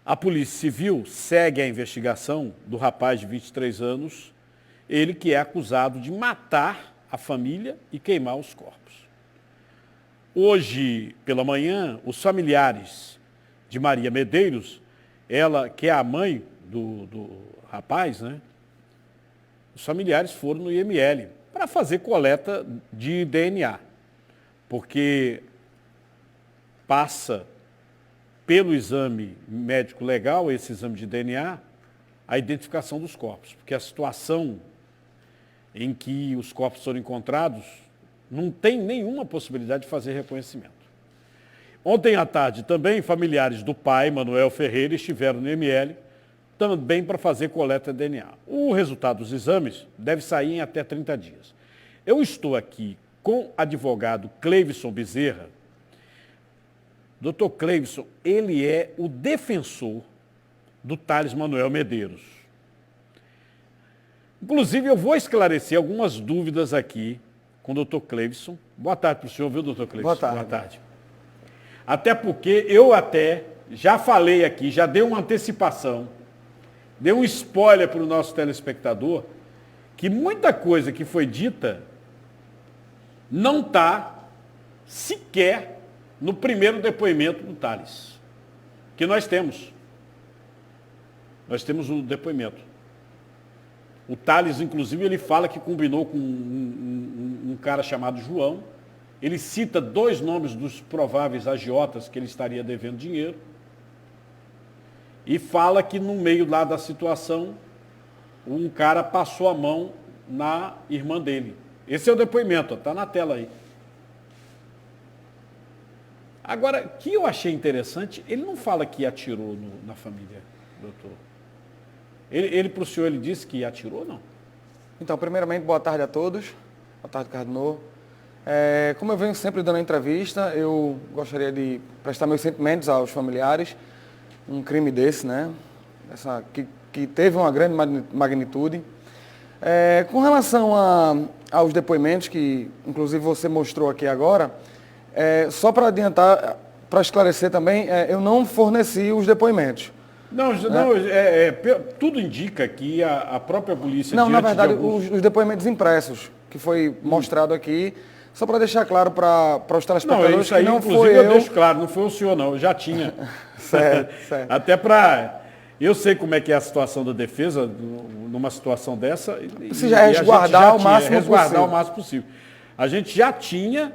A Polícia Civil segue a investigação do rapaz de 23 anos, ele que é acusado de matar a família e queimar os corpos. Hoje, pela manhã, os familiares de Maria Medeiros, ela que é a mãe do rapaz, né? Os familiares foram no IML para fazer coleta de DNA, porque passa pelo exame médico legal, esse exame de DNA, a identificação dos corpos, porque a situação em que os corpos foram encontrados não tem nenhuma possibilidade de fazer reconhecimento. Ontem à tarde também familiares do pai, Manuel Ferreira, estiveram no IML também para fazer coleta de DNA. O resultado dos exames deve sair em até 30 dias. Eu estou aqui com o advogado Cleivson Bezerra. Dr. Cleivson, ele é o defensor do Thales Manuel Medeiros. Inclusive, eu vou esclarecer algumas dúvidas aqui com o Dr. Cleivson. Boa tarde para o senhor, viu, Dr. Cleivson? Boa tarde. Boa tarde. Até porque eu até já falei aqui, já dei uma antecipação, dei um spoiler para o nosso telespectador, que muita coisa que foi dita não está sequer no primeiro depoimento do Thales, que nós temos. Nós temos o depoimento. O Thales, inclusive, ele fala que combinou com um cara chamado João. Ele cita 2 nomes dos prováveis agiotas que ele estaria devendo dinheiro. E fala que no meio lá da situação, um cara passou a mão na irmã dele. Esse é o depoimento, está na tela aí. Agora, o que eu achei interessante, ele não fala que atirou na família, doutor. Ele para o senhor, ele disse que atirou ou não? Então, primeiramente, boa tarde a todos. Boa tarde, Cardinô. Como eu venho sempre dando entrevista, eu gostaria de prestar meus sentimentos aos familiares. Um crime desse, né? Que teve uma grande magnitude. Com relação aos depoimentos, que inclusive você mostrou aqui agora, só para adiantar, para esclarecer também, eu não forneci os depoimentos. Não, tudo indica que a própria polícia... Não, na verdade, os depoimentos impressos, que foi mostrado aqui, só para deixar claro para os telespectadores, não, isso aí, que não inclusive, foi eu deixo claro, não foi o senhor não, eu já tinha. Certo. Até para... Eu sei como é que é a situação da defesa, numa situação dessa. Precisa resguardar o máximo possível. A gente já tinha,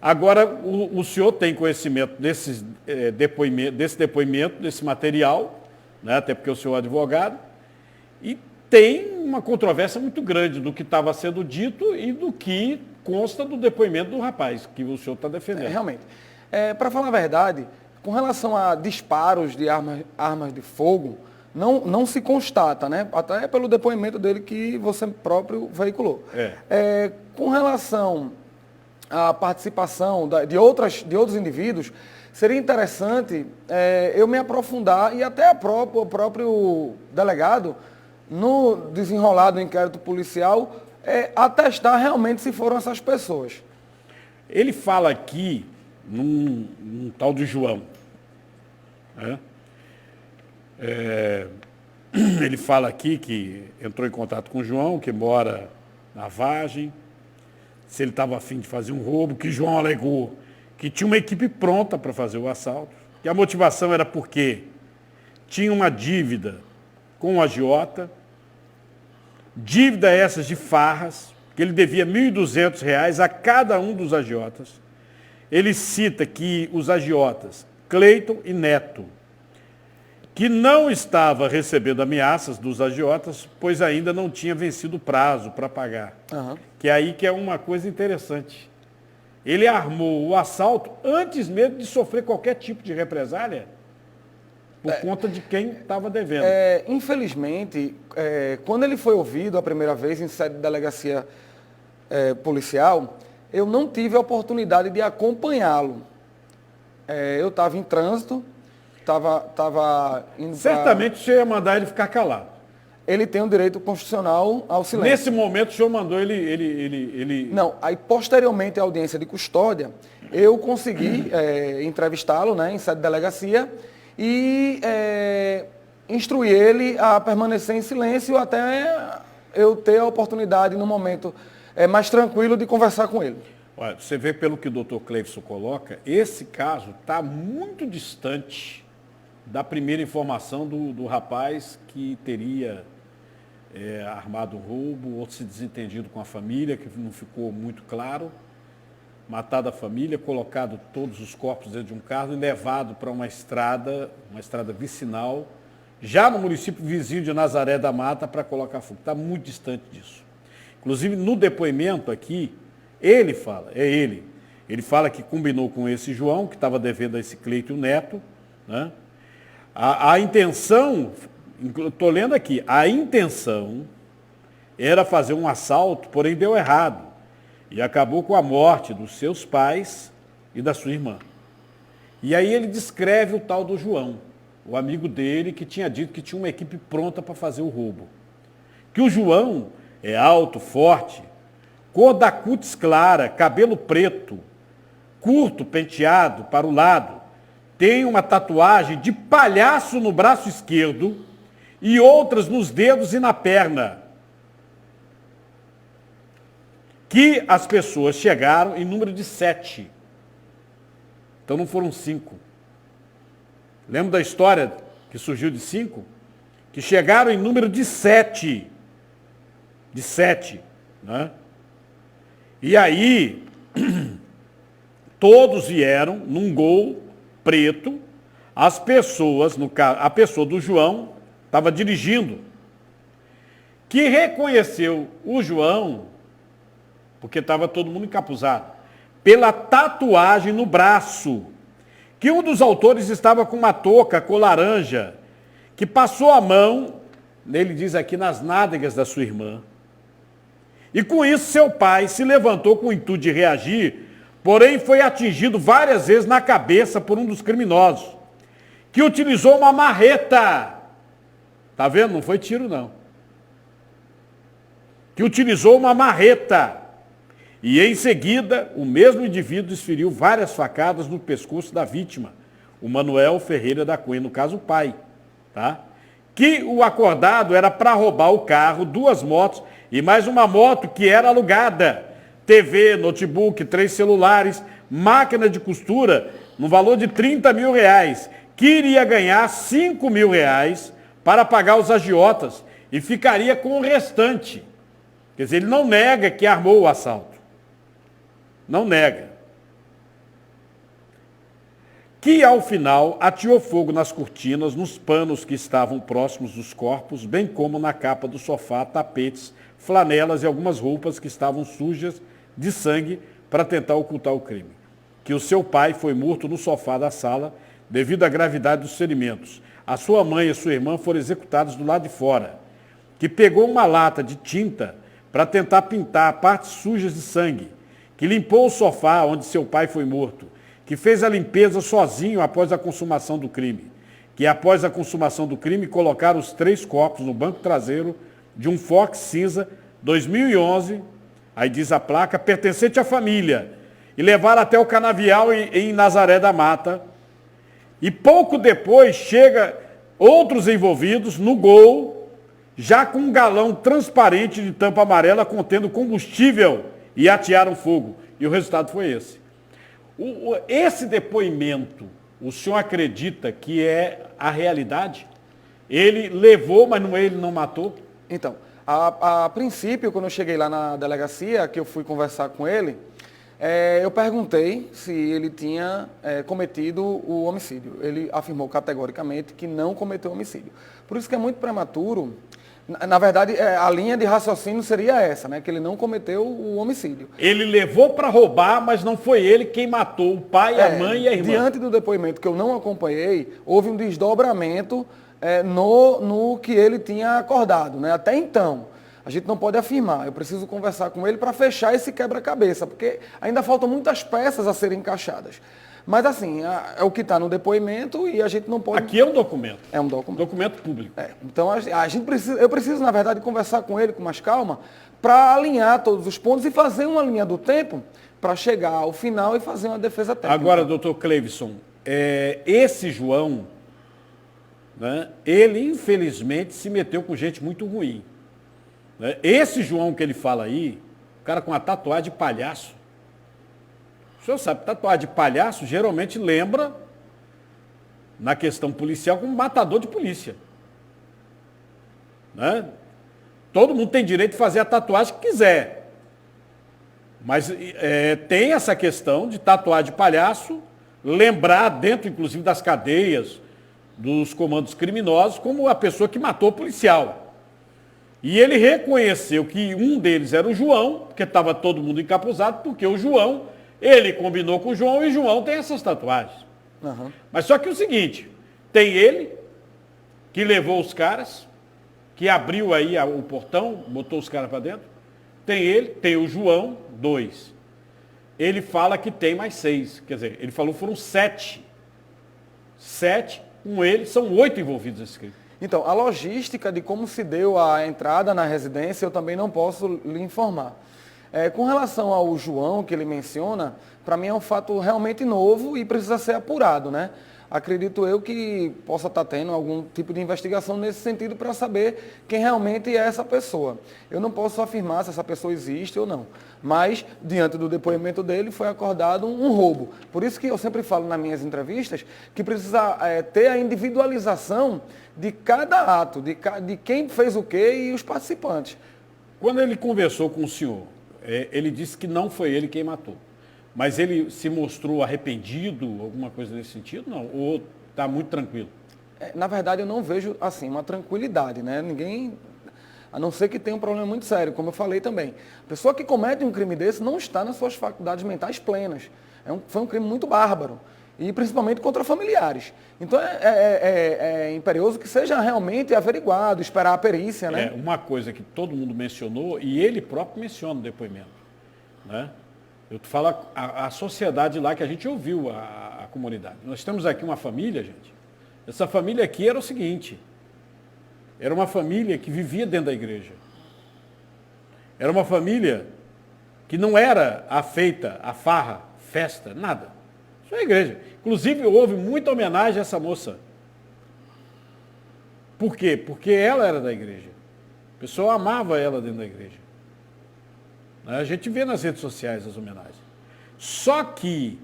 agora o senhor tem conhecimento desse depoimento, desse material, né, até porque o senhor é advogado, e tem uma controvérsia muito grande do que estava sendo dito e do que consta do depoimento do rapaz, que o senhor está defendendo. Realmente. Para falar a verdade, com relação a disparos de armas de fogo, não se constata, né? Até pelo depoimento dele que você próprio veiculou. Com relação à participação de outros indivíduos, seria interessante eu me aprofundar e até o próprio delegado, no desenrolar do inquérito policial, atestar realmente se foram essas pessoas. Ele fala aqui num tal de João. Ele fala aqui que entrou em contato com o João, que mora na Vargem, se ele estava a fim de fazer um roubo, que João alegou que tinha uma equipe pronta para fazer o assalto, que a motivação era porque tinha uma dívida com o agiota, dívida essas de farras, que ele devia R$ 1.200 a cada um dos agiotas. Ele cita que os agiotas, Cleiton e Neto, que não estava recebendo ameaças dos agiotas, pois ainda não tinha vencido o prazo para pagar. Uhum. Que é aí que é uma coisa interessante. Ele armou o assalto antes mesmo de sofrer qualquer tipo de represália por conta de quem estava devendo. Infelizmente, quando ele foi ouvido a primeira vez em sede de delegacia policial, eu não tive a oportunidade de acompanhá-lo. Eu estava em trânsito, estava indo Certamente o senhor ia mandar ele ficar calado. Ele tem um direito constitucional ao silêncio. Nesse momento o senhor mandou ele... Não, aí posteriormente à audiência de custódia, eu consegui entrevistá-lo, né, em sede de delegacia e instruir ele a permanecer em silêncio até eu ter a oportunidade, no momento mais tranquilo, de conversar com ele. Olha, você vê pelo que o doutor Cleivson coloca, esse caso está muito distante da primeira informação do rapaz que teria armado um roubo ou se desentendido com a família, que não ficou muito claro, matado a família, colocado todos os corpos dentro de um carro e levado para uma estrada vicinal, já no município vizinho de Nazaré da Mata, para colocar fogo. Está muito distante disso. Inclusive, no depoimento aqui, ele fala que combinou com esse João, que estava devendo a esse Cleito Neto, né? A intenção, estou lendo aqui, a intenção era fazer um assalto, porém deu errado. E acabou com a morte dos seus pais e da sua irmã. E aí ele descreve o tal do João, o amigo dele, que tinha dito que tinha uma equipe pronta para fazer o roubo. Que o João é alto, forte, cor da cútis clara, cabelo preto, curto, penteado para o lado, tem uma tatuagem de palhaço no braço esquerdo e outras nos dedos e na perna. Que as pessoas chegaram em número de 7. Então não foram 5. Lembra da história que surgiu de 5? Que chegaram em número de 7. De 7. Né? E aí, todos vieram num Gol preto. As pessoas, no caso, a pessoa do João estava dirigindo, que reconheceu o João, porque estava todo mundo encapuzado, pela tatuagem no braço, que um dos autores estava com uma touca cor laranja, que passou a mão, ele diz aqui, nas nádegas da sua irmã. E com isso seu pai se levantou com o intuito de reagir, porém foi atingido várias vezes na cabeça por um dos criminosos, que utilizou uma marreta. Tá vendo? Não foi tiro, não. Que utilizou uma marreta. E em seguida, o mesmo indivíduo desferiu várias facadas no pescoço da vítima, o Manuel Ferreira da Cunha, no caso o pai. Tá? Que o acordado era para roubar o carro, 2 motos e mais uma moto que era alugada. TV, notebook, 3 celulares, máquina de costura, no valor de R$30 mil, que iria ganhar R$5 mil para pagar os agiotas e ficaria com o restante. Quer dizer, ele não nega que armou o assalto. Não nega. Que, ao final, ateou fogo nas cortinas, nos panos que estavam próximos dos corpos, bem como na capa do sofá, tapetes, flanelas e algumas roupas que estavam sujas de sangue para tentar ocultar o crime. Que o seu pai foi morto no sofá da sala devido à gravidade dos ferimentos. A sua mãe e a sua irmã foram executados do lado de fora. Que pegou uma lata de tinta para tentar pintar partes sujas de sangue. Que limpou o sofá onde seu pai foi morto. Que fez a limpeza sozinho após a consumação do crime. Que após a consumação do crime colocaram os 3 corpos no banco traseiro de um Fox cinza 2011, aí diz a placa, pertencente à família, e levaram até o canavial em Nazaré da Mata. E pouco depois chega outros envolvidos no Gol, já com um galão transparente de tampa amarela contendo combustível, e atearam fogo. E o resultado foi esse. Esse depoimento, o senhor acredita que é a realidade? Ele levou, mas ele não matou? Então, a princípio, quando eu cheguei lá na delegacia, que eu fui conversar com ele, eu perguntei se ele tinha cometido o homicídio. Ele afirmou categoricamente que não cometeu homicídio. Por isso que é muito prematuro. Na verdade, a linha de raciocínio seria essa, né? Que ele não cometeu o homicídio. Ele levou para roubar, mas não foi ele quem matou o pai, a mãe e a irmã. Diante do depoimento que eu não acompanhei, houve um desdobramento no que ele tinha acordado, né? Até então, a gente não pode afirmar. Eu preciso conversar com ele para fechar esse quebra-cabeça, porque ainda faltam muitas peças a serem encaixadas. Mas assim, é o que está no depoimento e a gente não pode... Aqui é um documento. É um documento. Documento público. Então eu preciso, na verdade, conversar com ele com mais calma para alinhar todos os pontos e fazer uma linha do tempo para chegar ao final e fazer uma defesa técnica. Agora, doutor Cleivson, esse João, né, ele infelizmente se meteu com gente muito ruim. Né? Esse João que ele fala aí, o cara com uma tatuagem de palhaço. O senhor sabe, tatuagem de palhaço geralmente lembra, na questão policial, como matador de polícia. Né? Todo mundo tem direito de fazer a tatuagem que quiser. Mas tem essa questão de tatuagem de palhaço, lembrar dentro, inclusive, das cadeias, dos comandos criminosos, como a pessoa que matou o policial. E ele reconheceu que um deles era o João, porque estava todo mundo encapuzado, porque o João, ele combinou com o João e o João tem essas tatuagens. Uhum. Mas só que é o seguinte, tem ele, que levou os caras, que abriu aí o portão, botou os caras para dentro, tem ele, tem o João, 2. Ele fala que tem mais 6, quer dizer, ele falou que foram 7. 7, com ele, são 8 envolvidos nesse crime. Então, a logística de como se deu a entrada na residência, eu também não posso lhe informar. Com relação ao João, que ele menciona, para mim é um fato realmente novo e precisa ser apurado, né? Acredito eu que possa estar tendo algum tipo de investigação nesse sentido para saber quem realmente é essa pessoa. Eu não posso afirmar se essa pessoa existe ou não, mas diante do depoimento dele foi acordado um roubo. Por isso que eu sempre falo nas minhas entrevistas que precisa ter a individualização de cada ato, de quem fez o quê e os participantes. Quando ele conversou com o senhor, ele disse que não foi ele quem matou. Mas ele se mostrou arrependido, alguma coisa nesse sentido, não? Ou está muito tranquilo? Na verdade, eu não vejo, assim, uma tranquilidade, né? Ninguém, a não ser que tenha um problema muito sério, como eu falei também. A pessoa que comete um crime desse não está nas suas faculdades mentais plenas. Foi um crime muito bárbaro. E principalmente contra familiares. Então é imperioso que seja realmente averiguado, esperar a perícia, né? Uma coisa que todo mundo mencionou, e ele próprio menciona no depoimento, né? Eu te falo a sociedade lá que a gente ouviu, a comunidade. Nós temos aqui uma família, gente. Essa família aqui era o seguinte, era uma família que vivia dentro da igreja. Era uma família que não era afeita a farra, festa, nada. Isso é a igreja. Inclusive, houve muita homenagem a essa moça. Por quê? Porque ela era da igreja. O pessoal amava ela dentro da igreja. A gente vê nas redes sociais as homenagens. Só que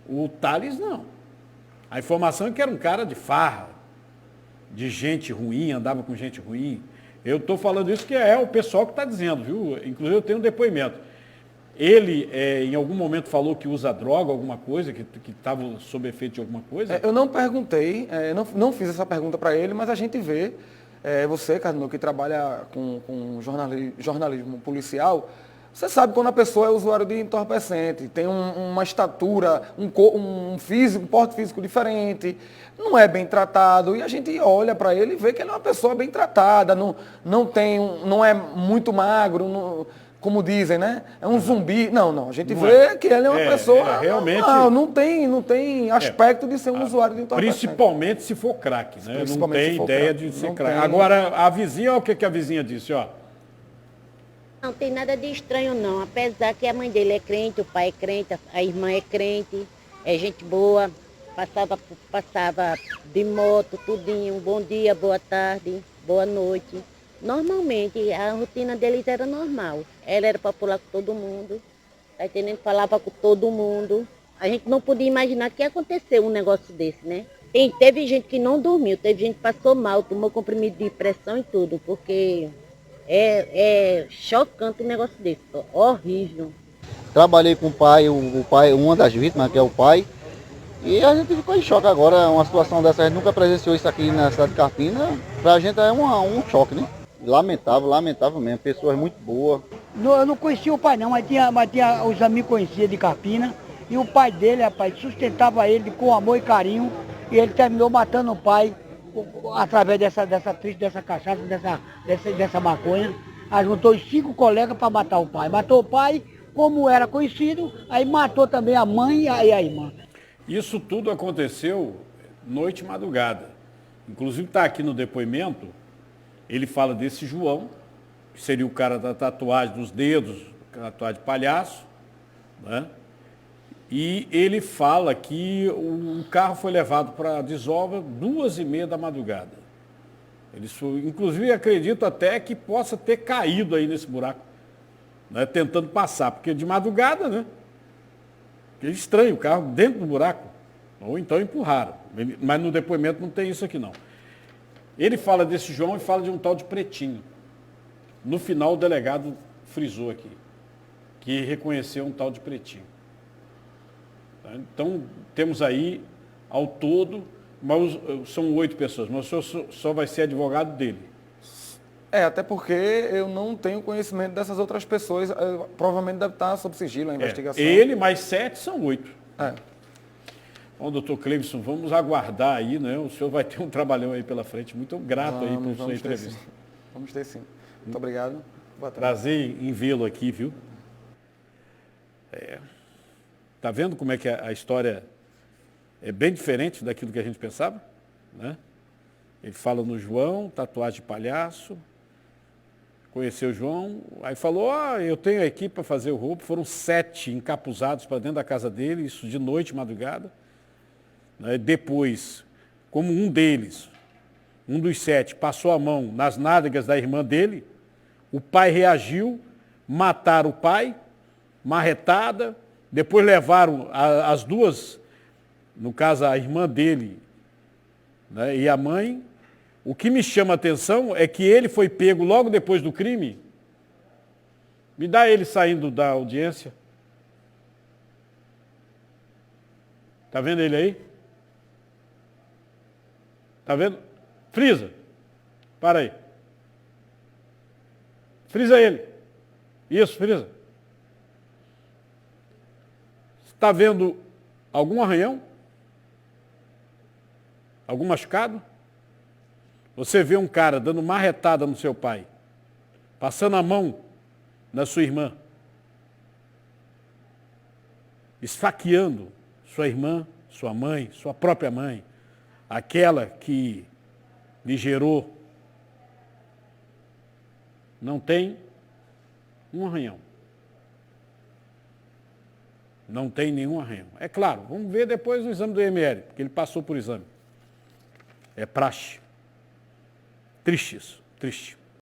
o Thales não. A informação é que era um cara de farra, de gente ruim, andava com gente ruim. Eu estou falando isso que é o pessoal que está dizendo, viu? Inclusive eu tenho um depoimento. Ele, em algum momento, falou que usa droga, alguma coisa, que estava sob efeito de alguma coisa? Eu não perguntei, não fiz essa pergunta para ele, mas a gente vê, você, Cardinal, que trabalha com jornalismo policial, você sabe quando a pessoa é usuário de entorpecente, tem uma estatura, um físico, um porte físico diferente, não é bem tratado, e a gente olha para ele e vê que ele é uma pessoa bem tratada, não é muito magro, como dizem, né? É um zumbi. Não. A gente vê que ele é uma pessoa... realmente... Não tem aspecto de ser um usuário de entorpecente. Principalmente se for crack, né? Não tem ideia de ser crack. Agora, a vizinha, olha o que a vizinha disse, ó. Não tem nada de estranho, não. Apesar que a mãe dele é crente, o pai é crente, a irmã é crente, é gente boa. Passava de moto, tudinho. Bom dia, boa tarde, boa noite. Normalmente, a rotina deles era normal. Ela era para pular com todo mundo, tá entendendo? Falava com todo mundo. A gente não podia imaginar que ia acontecer um negócio desse, né? Teve gente que não dormiu, teve gente que passou mal, tomou comprimido de pressão e tudo, porque é chocante um negócio desse, horrível. Trabalhei com o pai, uma das vítimas, que é o pai, e a gente ficou em choque agora, uma situação dessa, a gente nunca presenciou isso aqui na cidade de Carpina, pra gente é um choque, né? Lamentável mesmo, pessoas muito boas. Eu não conhecia o pai não, mas tinha os amigos conhecidos de Carpina, e o pai dele, rapaz, sustentava ele com amor e carinho, e ele terminou matando o pai através dessa cachaça, dessa maconha. Juntou os 5 colegas para matar o pai. Matou o pai, como era conhecido, aí matou também a mãe e a irmã. Isso tudo aconteceu noite e madrugada. Inclusive está aqui no depoimento, ele fala desse João, que seria o cara da tatuagem dos dedos, tatuagem de palhaço, né? E ele fala que o carro foi levado para a desova 2h30 da madrugada. Inclusive, acredito até que possa ter caído aí nesse buraco, né, tentando passar, porque de madrugada, né? É estranho, o carro dentro do buraco. Ou então empurraram. Mas no depoimento não tem isso aqui, não. Ele fala desse João e fala de um tal de Pretinho. No final, o delegado frisou aqui, que reconheceu um tal de Pretinho. Então, temos aí, ao todo, são 8 pessoas, mas o senhor só vai ser advogado dele. Até porque eu não tenho conhecimento dessas outras pessoas, provavelmente deve estar sob sigilo a investigação. Ele mais 7 são 8. É. Bom, doutor Cleibson, vamos aguardar aí, né? O senhor vai ter um trabalhão aí pela frente. Muito grato aí por sua entrevista. Vamos ter sim. Muito obrigado. Prazer em vê-lo aqui, viu? Tá vendo como é que a história é bem diferente daquilo que a gente pensava? Né? Ele fala no João, tatuagem de palhaço, conheceu o João, aí falou, eu tenho a equipe para fazer o roubo, foram 7 encapuzados para dentro da casa dele, isso de noite, madrugada. Né? Depois, como um deles, um dos 7, passou a mão nas nádegas da irmã dele, o pai reagiu, mataram o pai, marretada, depois levaram as duas, no caso a irmã dele, né, e a mãe. O que me chama a atenção é que ele foi pego logo depois do crime. Me dá ele saindo da audiência. Está vendo ele aí? Está vendo? Frisa. Para aí. Frisa ele. Isso, frisa. Está vendo algum arranhão? Algum machucado? Você vê um cara dando marretada no seu pai, passando a mão na sua irmã, esfaqueando sua irmã, sua mãe, sua própria mãe, aquela que lhe gerou. Não tem um arranhão. Não tem nenhum arranhão. É claro, vamos ver depois o exame do IML, porque ele passou por exame. É praxe. Triste isso, triste.